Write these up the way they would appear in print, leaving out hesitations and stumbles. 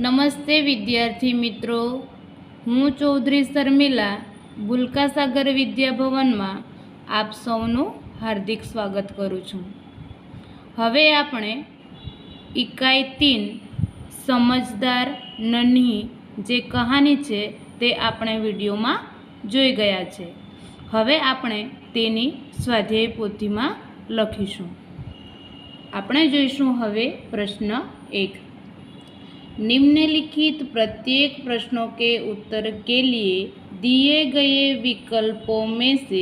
નમસ્તે વિદ્યાર્થી મિત્રો, હું ચૌધરી શર્મિલા બુલકાસાગર વિદ્યાભવનમાં આપ સૌનું હાર્દિક સ્વાગત કરું છું। હવે આપણે ઇકાઈ 3 સમજદાર નન્હી જે કહાની છે તે આપણે વિડીયોમાં જોઈ ગયા છે। હવે આપણે તેની સ્વાધ્યાય પોથીમાં લખીશું। આપણે જોઈશું હવે પ્રશ્ન 1। निम्नलिखित प्रत्येक प्रश्नों के उत्तर के लिए दिए गए विकल्पों में से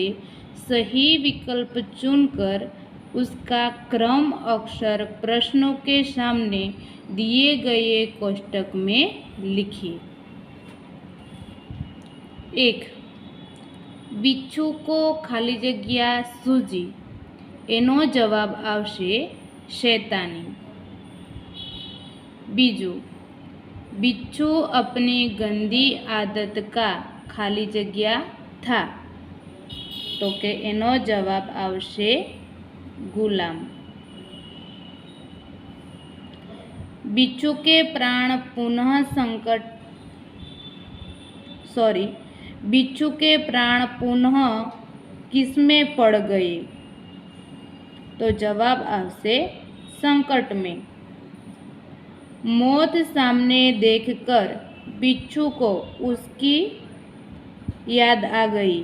सही विकल्प चुनकर उसका क्रम अक्षर प्रश्नों के सामने दिए गए कोष्टक में लिखिए। 1। बिच्छू को खाली जग्या सूझी, एनो जवाब आवशे शैतानी। बीजू, बिच्छू अपनी गंदी आदत का खाली जग्या था, तो के एनो जवाब आवशे गुलाम। बिच्छू के प्राण पुनः बिच्छू के प्राण पुनः किसमें पड़ गए, तो जवाब आवशे संकट में। मौत सामने देखकर बिच्छू को उसकी याद आ गई,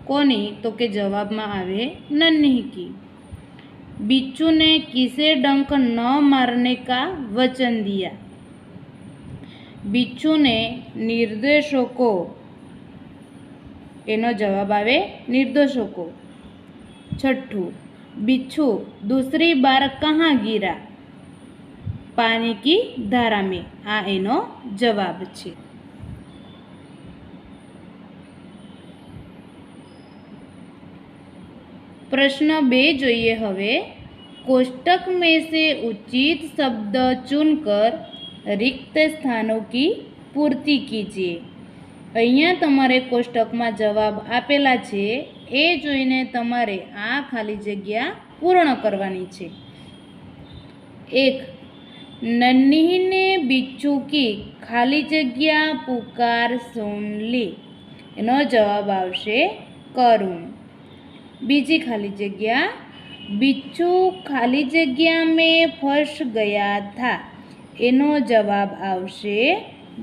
कोनी, तो के जवाब में आवे नन्ही की। बिच्छू ने किसे डंक न मारने का वचन दिया, बिच्छू ने निर्दोषों को, एनो जवाब आवे निर्दोषों को। 6. बिच्छू दूसरी बार कहाँ गिरा, पानी की धारा में, आ एनो जवाब छे। प्रश्न 2 જોઈએ હવે। कोष्टक में से उचित शब्द चुनकर रिक्त स्थानों की पूर्ति कीजिए। અહીંયા તમારે કોષ્ટકમાં જવાબ આપેલા છે એ જોઈને તમારે આ ખાલી જગ્યા પૂર્ણ કરવાની છે। 1. नन्ही ने बिच्छू की खाली जग्या पुकार सुन ली, एनो जवाब आवशे करुण। बीजी खाली जग्या, बिच्छू खाली जग्या में फंस गया था, एनो जवाब आवशे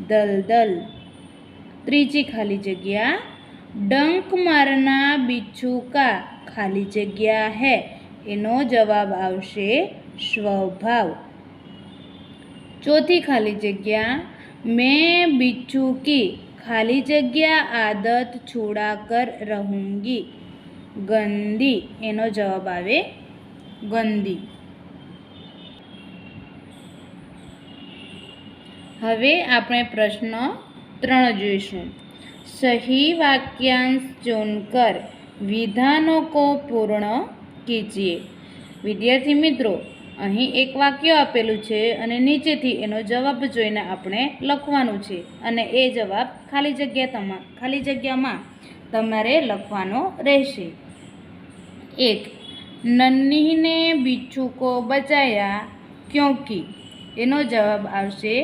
दलदल। तीजी खाली जग्या, डंक मारना बिच्छू का खाली जग्या है, एनो जवाब आवशे स्वभाव। चौथी खाली जग्या, मैं बिच्छू की खाली जग्या आदत छुड़ा कर रहूंगी, गंदी, एनो जवाब आवे गंदी। हवे आपणे प्रश्न 3 જોઈશું। सही वाक्यांश चुनकर विधानों को पूर्ण कीजिए। विद्यार्थी मित्रों, અહીં એક વાક્ય આપેલું છે અને નીચેથી એનો જવાબ જોઈને આપણે લખવાનું છે અને એ જવાબ ખાલી જગ્યામાં તમારે લખવાનો રહેશે। 1. नन्ही ने बिच्छू को बचाया क्योंकि, एनो जवाब आवशे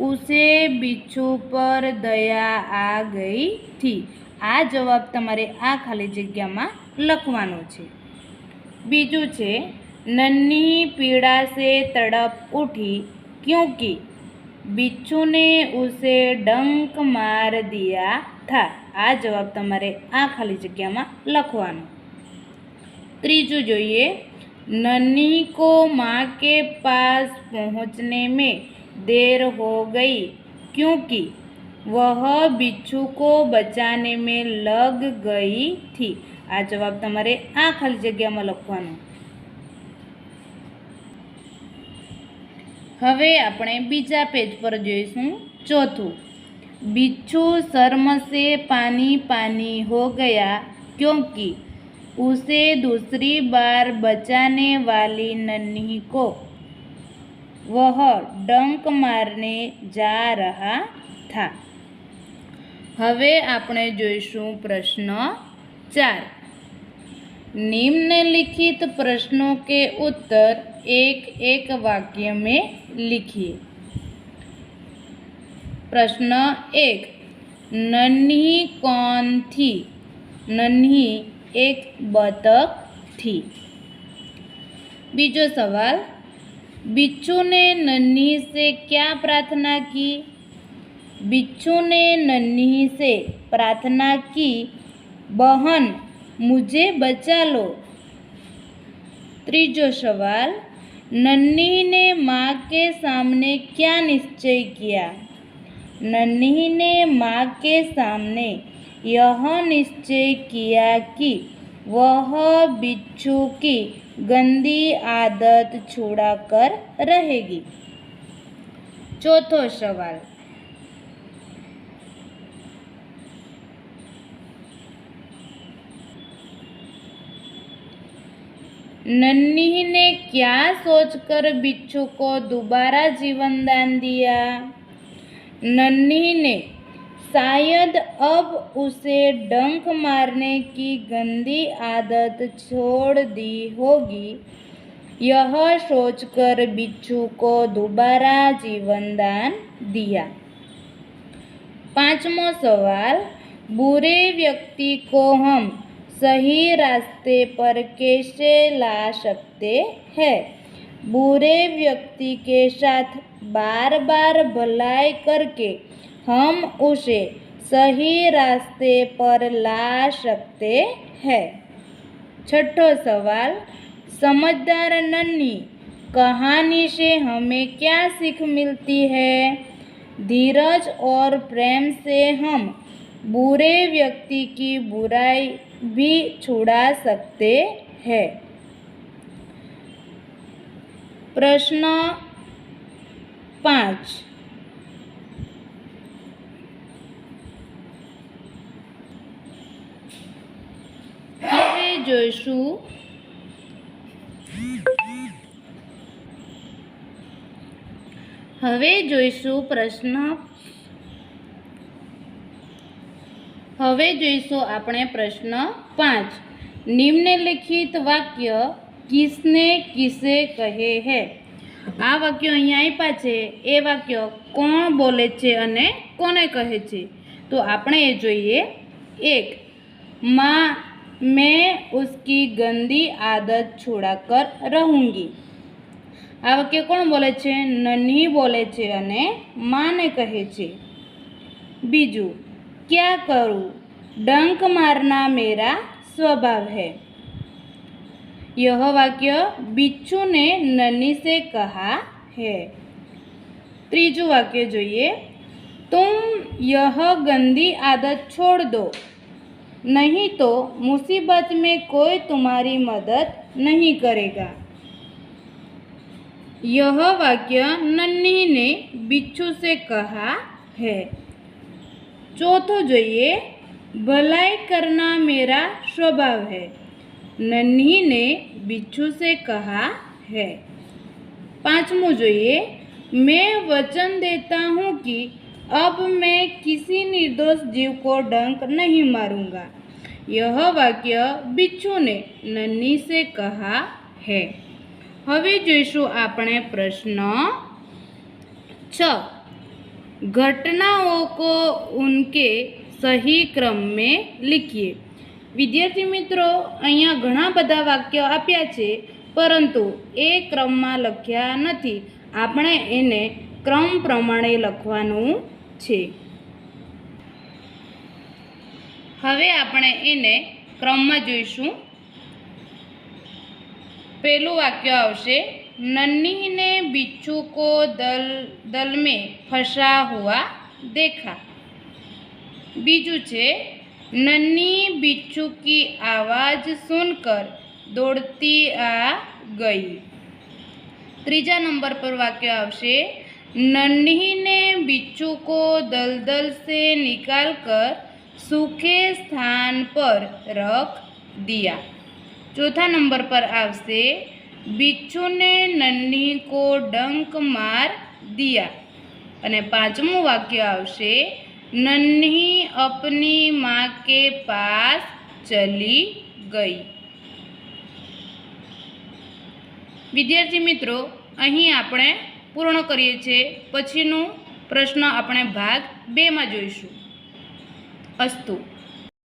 उसे बिच्छू पर दया आ गई थी। आ जवाब तमारे आ खाली जग्यामां लखवानो छे। बीजू छे, नन्ही पीड़ा से तड़प उठी क्योंकि बिच्छू ने उसे डंक मार दिया था। आ जवाब तमारे आ खाली जग्यामां लखवानो। तीजू जोईए, नन्ही को माँ के पास पहुँचने में देर हो गई क्योंकि वह बिच्छू को बचाने में लग गई थी। आ जवाब तमारे आ खाली जग्यामां लखवानो। હવે આપણે બીજા પેજ પર જોઈશું। 4. बिच्छू शर्म से पानी पानी हो गया क्योंकि उसे दूसरी बार बचाने वाली नन्ही को वह डंक मारने जा रहा था। હવે આપણે જોઈશું પ્રશ્ન 4। निम्नलिखित प्रश्नों के उत्तर एक एक वाक्य में लिखिए। प्रश्न 1, नन्ही कौन थी? नन्ही एक बतख थी। बीजो सवाल, बिच्छू ने नन्ही से क्या प्रार्थना की? बिच्छू ने नन्ही से प्रार्थना की, बहन मुझे बचा लो। तीजो सवाल, नन्ही ने माँ के सामने क्या निश्चय किया? नन्ही ने माँ के सामने यह निश्चय किया कि वह बिच्छू की गंदी आदत छुड़ाकर रहेगी। चौथो सवाल, नन्ही ने क्या सोचकर बिच्छू को दोबारा जीवन दान दिया? नन्ही ने शायद अब उसे डंक मारने की गंदी आदत छोड़ दी होगी, यह सोचकर बिच्छू को दोबारा जीवन दान दिया। पांचवो सवाल, बुरे व्यक्ति को हम सही रास्ते पर कैसे ला सकते हैं? बुरे व्यक्ति के साथ बार बार भलाई करके हम उसे सही रास्ते पर ला सकते हैं। छठो सवाल, समझदार नन्ही कहानी से हमें क्या सीख मिलती है? धीरज और प्रेम से हम बुरे व्यक्ति की बुराई भी छुड़ा सकते हैं। प्रश्न 5, હવે જોઈશું આપણે પ્રશ્ન 5, નિમ્નલિખિત વાક્ય કિસને કિસે કહે હે? આ વાક્યો અહીંયા આપ્યા છે, એ વાક્ય કોણ બોલે છે અને કોને કહે છે? તો આપણે એ જોઈએ। 1, माँ मैं उसकी गंदी आदत छुड़ाकर रहूँगी। आ वाक्य कोण बोले छे? नन्ही बोले छे अने माने कहे छे। बीजू, क्या करूँ? डंक मारना मेरा स्वभाव है। यह वाक्य बिच्छू ने नन्ही से कहा है। तीजू वाक्य जोइए, तुम यह गंदी आदत छोड़ दो, नहीं तो मुसीबत में कोई तुम्हारी मदद नहीं करेगा। यह वाक्य नन्ही ने बिच्छू से कहा है। चौथो जोइए, भलाई करना मेरा स्वभाव है। नन्ही ने बिच्छू से कहा है। पांचमो जोइए, मैं वचन देता हूँ कि अब मैं किसी निर्दोष जीव को डंक नहीं मारूंगा। यह वाक्य बिच्छू ने नन्ही से कहा है। हवे जोईशुं आपणे प्रश्न 6, घटनाओं को उनके सही क्रम में लिखिए। विद्यार्थी मित्रों, अहींया घणा बधा वाक्य आप्या छे, परंतु ए क्रममां लख्या नथी। आपणे एने क्रम प्रमाणे लखवानुं छे। हवे आपणे एने क्रममां जोईशुं। पहेलुं वाक्य आवशे, नन्ही ने बिच्छू को दल में फंसा हुआ देखा। बीजू छे, नन्ही बिच्छू की आवाज़ सुनकर दौड़ती आ गई। तीजा नंबर पर वाक्य आवशे, नन्ही ने बिच्छू को दलदल से निकालकर सूखे स्थान पर रख दिया। चौथा नंबर पर आवशे, बिच्छू ने नन्ही को डंक मार दिया। अने पांचमું वाक्य आवशे, नन्ही अपनी माँ के पास चली गई। વિદ્યાર્થી મિત્રો, અહીં આપણે પૂર્ણ કરીએ છીએ. પછીનું પ્રશ્ન આપણે ભાગ 2માં જોઈશું. અસ્તુ.